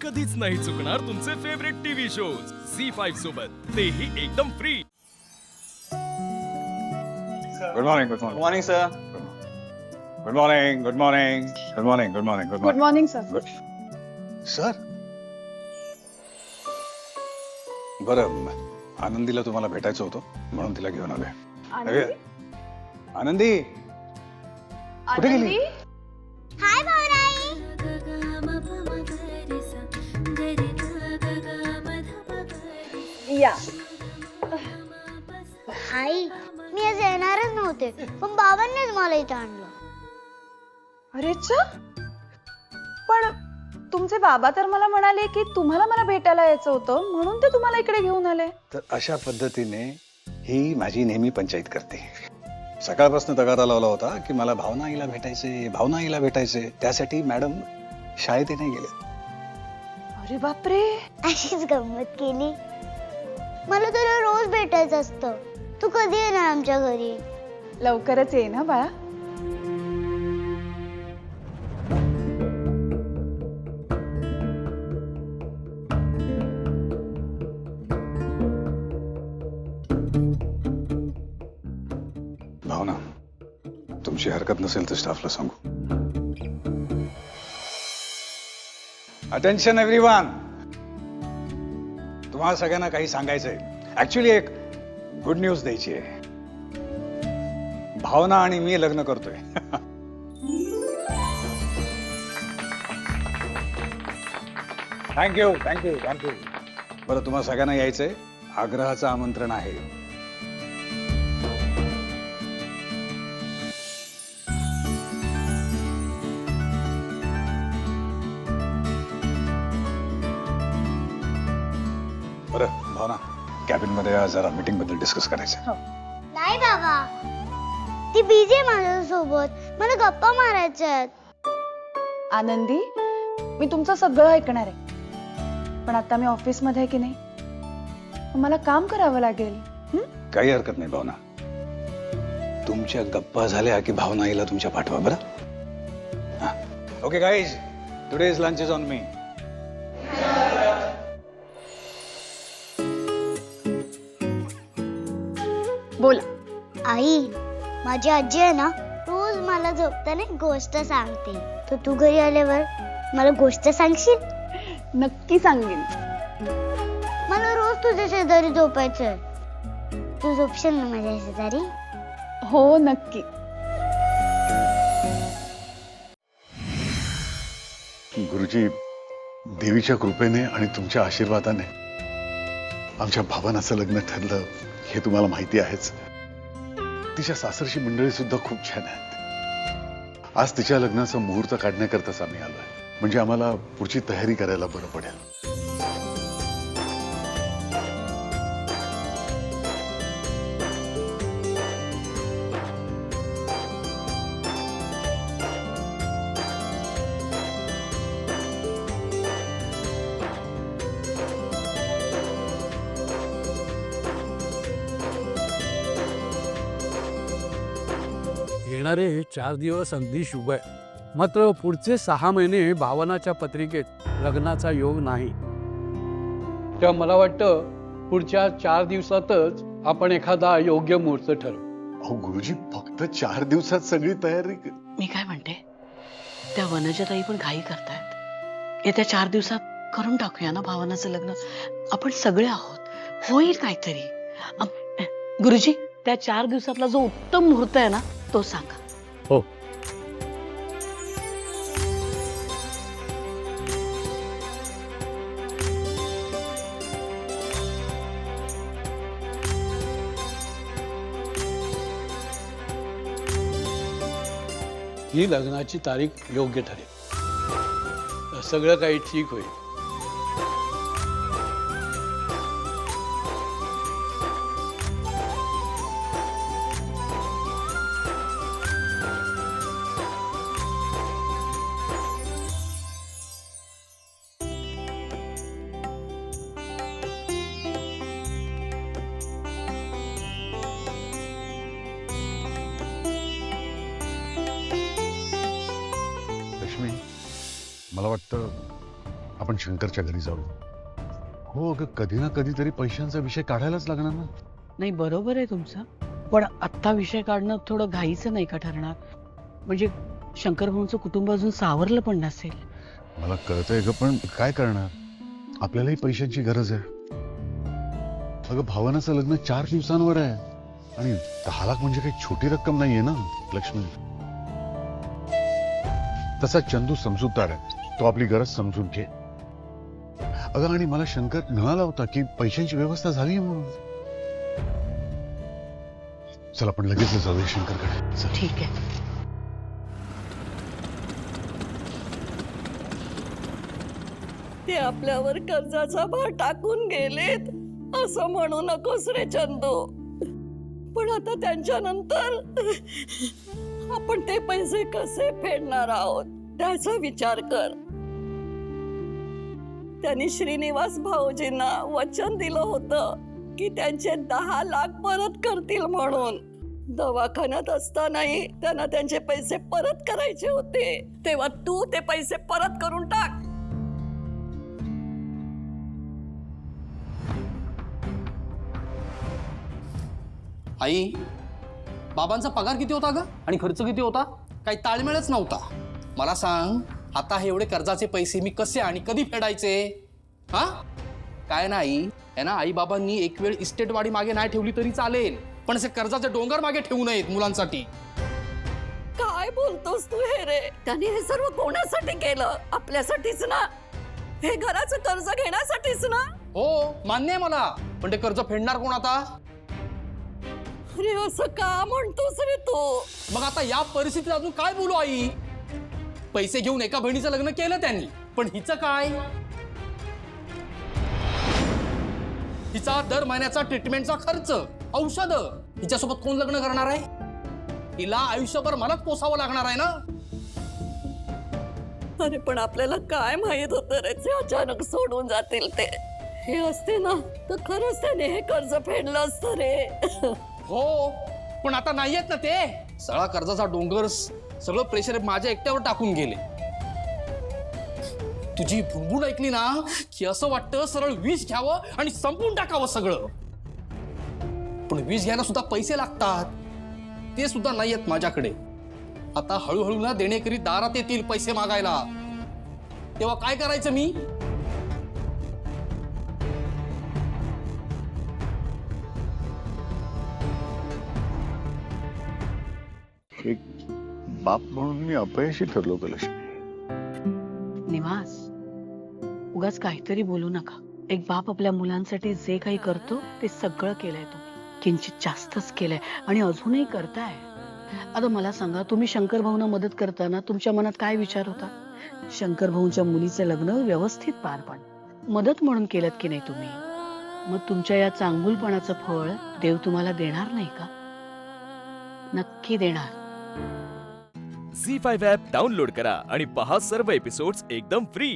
कधीच नाही चुकणार तुमचे फेवरेट टीव्ही शोज झी5 सोबत, तेही एकदम free. Good morning. Good morning. Morning sir. Good morning. Good morning. Good morning. Good morning. Good good morning. Morning sir. Good sir. बरं, आनंदीला तुम्हाला भेटायचं होतं म्हणून तिला घेऊन आलोय. आनंदी? आनंदी कुठे गेली? हाय भावराई. या. आई मी आज येणारच नव्हते पण बाबांनीच मला इथं आणलं. अरे च्छा. पण तुमचे बाबा तर मला म्हणाले की तुम्हाला मला भेटायला यायचं होतं म्हणून ते तुम्हाला इकडे घेऊन आले. तर अशा पद्धतीने ही माझी नेहमी पंचायत करते. सकाळपासून तगादा लावला होता की मला भावना आईला भेटायचे, भावना आईला भेटायचे. त्यासाठी मॅडम शाळेत नाही गेले. अरे बापरे. अशीच गंमत केली. मला तुला रोज भेटायचं असतं. तू कधी येणार आमच्या घरी? लवकरच ये ना बाळा. भावना, तुमची हरकत नसेल तर स्टाफला सांगू. Attention everyone. तुम्हाला सगळ्यांना काही सांगायचंय. ऍक्च्युली एक गुड न्यूज द्यायची आहे. भावना आणि मी लग्न करतोय. थँक्यू. थँक्यू. थँक्यू. बरं, तुम्हाला सगळ्यांना यायचंय. आग्रहाचं आमंत्रण आहे. बरं भावना, कॅबिन मध्ये जरा मीटिंग बद्दल डिस्कस करायचं. नाही बाबा, ती बिझी आहे माझ्यासोबत. मला गप्पा मारायच्या आहेत. आनंदी, मी तुमचं सगळं ऐकणार आहे पण आता मी ऑफिस मध्ये आहे की नाही, मला काम करावं लागेल. काही हरकत नाही भावना. तुमच्या गप्पा झाल्या की भावना आईला तुमच्या पाठवा. बरं. Okay guys, today's lunch is on me. बोला. आई, माझी आजी आहे ना, रोज मला झोपताना एक गोष्ट सांगते. तर तू घरी आल्यावर मला गोष्ट सांगशील? नक्की सांगेन. मला रोज तुझ्या शेजारी झोपायचंय. तू झोपशील ना माझ्या शेजारी? हो नक्की. गुरुजी, देवीच्या कृपेने आणि तुमच्या आशीर्वादाने आमच्या भावनाचं लग्न ठरलं हे तुम्हाला माहिती आहेच. तिच्या सासरची मंडळी सुद्धा खूप छान आहेत. आज तिच्या लग्नाचा मुहूर्त काढण्याकरताच आम्ही आलोय. म्हणजे आम्हाला पुढची तयारी करायला बरं पडेल. येणारे हे 4 दिवस अगदी शुभ आहे. मात्र पुढचे 6 महिने भावनाच्या पत्रिकेत लग्नाचा योग नाही. तेव्हा मला वाटतं पुढच्या 4 दिवसातच आपण एखादा योग्य मुहूर्त ठरवू. अहो गुरुजी, फक्त 4 दिवसात सगळी तयारी. मी काय म्हणते, त्या वनजाताई पण घाई करतायत. येत्या 4 दिवसात करून टाकूया ना भावनाचं लग्न. आपण सगळे आहोत, होईल काहीतरी. गुरुजी, त्या 4 दिवसातला जो उत्तम मुहूर्त आहे ना, तो सांगा. हो. ही लग्नाची तारीख योग्य ठरेल. सगळं काही ठीक होईल. मला वाटतं आपण शंकरच्या घरी जाऊ. हो अगं, कधी ना कधीतरी पैशांचा विषय काढायलाच लागणार ना. नाही बरोबर आहे तुमचं, पण आत्ता विषय काढणं थोडं घाईचं नाही का ठरणार? म्हणजे शंकर भाऊंचं कुटुंब अजून सावरलं पण नसेल. मला कळतंय ग, पण काय करणार, आपल्यालाही पैशांची गरज आहे. अगं भावनाचं लग्न 4 दिवसांवर आहे आणि 10 लाख म्हणजे काही छोटी रक्कम नाहीये ना लक्ष्मी. तसा चंदू समजूतदार आहे, तो आपली गरज समजून घे. अगं आणि मला शंकर म्हणाला होता की पैशांची व्यवस्था झाली म्हणून. चल आपण लगेच जाऊया शंकरकडे. चल. ठीक आहे. ते आपल्यावर कर्जाचा भार टाकून गेलेत असं म्हणू नकोस रे चंदू. पण आता त्यांच्या नंतर आपण ते पैसे कसे फेडणार आहोत त्याचा विचार कर. त्यांनी श्रीनिवास भाऊजींना वचन दिलं होतं की त्यांचे 10 लाख परत करतील म्हणून. दवाखान्यात असतानाही त्यांना त्यांचे पैसे परत करायचे होते, तेव्हा तू ते पैसे परत करून टाक. आई, बाबांचा पगार किती होता ग आणि खर्च किती होता? काही ताळमेळच नव्हता. मला सांग, आता हे एवढे कर्जाचे पैसे मी कसे आणि कधी फेडायचे? हा काय नाही आहे ना, आई बाबांनी एक वेळ इस्टेट वाडी मागे नाही ठेवली तरी चालेल, पण असे कर्जाचे डोंगर मागे ठेवू नयेत मुलांसाठी. काय बोलतोस तू हे रे? त्यांनी हे सर्व कोणासाठी केलं? आपल्यासाठीच ना. हे घराचं कर्ज घेण्यासाठीच ना. हो मान्य आहे मला, पण ते कर्ज फेडणार कोण आता? अरे असं का म्हणतोस रे तू? मग आता या परिस्थितीत अजून काय बोलू आई? पैसे घेऊन एका बहिणीचं लग्न केलं त्यांनी, पण हिचं काय? हिचा दर महिन्याचा ट्रीटमेंटचा खर्च, औषध, हिच्यासोबत कोण लग्न करणार आहे? हिला आयुष्यभर मलाच पोसावं लागणार आहे ना. अरे पण आपल्याला काय माहित होतं रे ते अचानक सोडून जातील ते. हे असते ना तर खरंच त्याने हे कर्ज फेडलं असतं रे. हो पण आता नाही आहेत ना ते. सगळा कर्जाचा डोंगर, सगळं प्रेशर माझ्या एकट्यावर टाकून गेले. तुझी भुणभुण ऐकली ना की असं वाटतं सरळ विष घ्यावं आणि संपून टाकावं सगळं. पण विष घ्यायला सुद्धा पैसे लागतात, ते सुद्धा नाही आहेत माझ्याकडे. आता हळूहळू ना देणेकरी दारात येतील पैसे मागायला, तेव्हा काय करायचं मी? एक बाप म्हणून मी अपयशी ठरलो का लक्ष्मी? निवास, उगाच काहीतरी बोलू नका. एक बाप आपल्या मुलांसाठी जे काही करतो ते सगळं केलंय तुम्ही, किंचित जास्तच केलंय आणि अजूनही करताय. आता मला सांगा, तुम्ही शंकर भाऊंना मदत करताना तुमच्या मनात काय विचार होता? शंकर भाऊंच्या मुलीचे लग्न व्यवस्थित पार पाड, मदत म्हणून केलं की नाही तुम्ही? मग तुमच्या या चांगुलपणाचं फळ देव तुम्हाला देणार नाही का? नक्की देणार. झी 5 ॲप डाउनलोड करा आणि पहा सर्व एपिसोड्स एकदम फ्री.